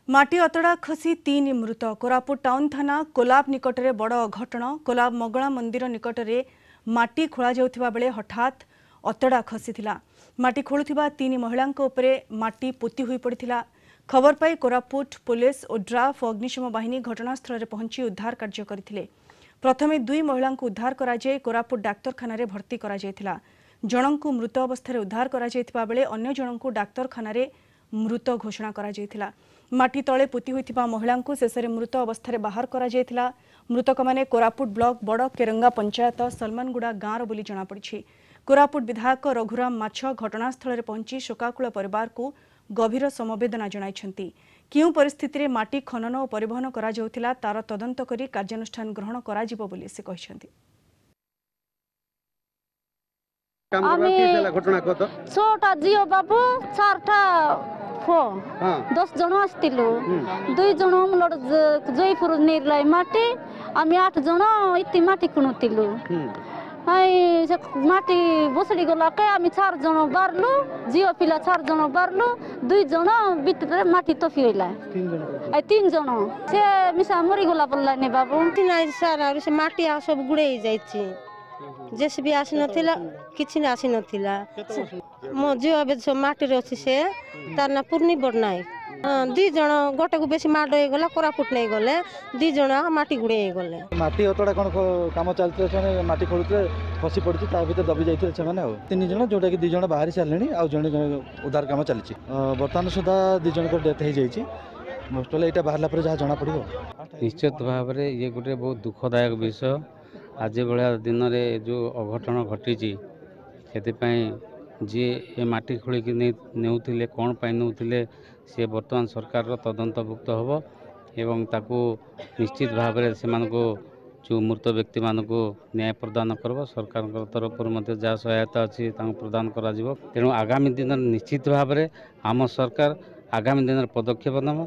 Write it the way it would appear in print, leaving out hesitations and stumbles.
माटी अतड़ा खसी 3 मृत। कोरापुट टाउन थाना कोलाब निकटरे बड़ अघटन। कोलाब मंगला मंदिर निकटरे माटी खोला जाउथिबा बेले हठात अतड़ा खसीथिला। माटी खोलुथिबा 3 महिलांक उपरे माटी पोती होई पड़िथिला। खबर पाई कोरापुट पुलिस और ड्राफ अग्निशम बाहिनी घटनास्थल रे पहुंची उद्धार कार्य करथिले। प्रथमे 2 महिलांक उद्धार करा जाय कोरापुट डाक्तरखाना रे भर्ती करा जायथिला। जनंकु मृत अवस्था उद्धार करा जायथिबा बेले अन्य जनंकु डाक्तरखाना रे मृत घोषणा करा जायथिला। माटी तले पोती होइथिबा महिलांकु शेषरे मृत अवस्था बाहर करा जायथिला। मृतक माने कोरापुट ब्लॉक बड़ केरंगा पंचायत सलमानगुड़ा गाँव बोली जଣାपड़ी। कोरापुट विधायक रघुराम माछ घटनास्थल रे पहुंची शोकाकुल परिवार को गभीर समवेदना जणाइछंती। क्यों परिस्थिति रे माटी खनन और परिवहन करा जाउथिला तार तदंत करी कार्यानुष्ठान ग्रहण करा जिवो बोली से कहिसंती। छोटा जियो बाबू 4टा 10 जन आसतिलु 2 जन जयपुर निर्लय माटी आम 8 जन इति माटी कुणुतिलु से माटी बसड़ी गला के आम 4 जन बारलु जियो पिला 4 जन बारलु 2 जन बितरे माटी तफी होइला 3 जन से मिसा मरी गला पल्ला ने बाबू नहीं सारा से माटी आ सब गुड़े जाइछि जेस भी आसी नथिला किछि ना आसी नथिला मो जियो बे सब माटी रे अछि से तार ना पूर्णी बडनाई 2 जन गोटे को बेसी माड हो गला कोरापुट नहीं गले 2 जन माटी गुड़े गले माटी अतड़ा कोन काम चलते छने माटी खोलुते फसी पड़छि ता भीतर दबी जाइते छ माने 3 जन जोटा कि 2 जन बाहरी सारलेनी आ जने उद्धार काम चलछि वर्तमान सुधा 2 जन को डेथ हे जाइछि मोस्टल एटा बाहरला पर जहा जना पड़ियो निश्चित भाव में ये गोटे बहुत दुखदायक विषय आज भाया दिन में जो अघटन घटी जी ए माटी खोलिक नेउथिले कौन पाई नेउथिले से वर्तमान सरकार तदंतभुक्त हम एवं ताकू निश्चित भाव में से जो मृत व्यक्ति मानक न्याय प्रदान करब सरकार तरफ जहाँ सहायता अच्छी प्रदान करा तेणु आगामी दिन निश्चित भाव में आम सरकार आगामी दिन पदक्षेप नब।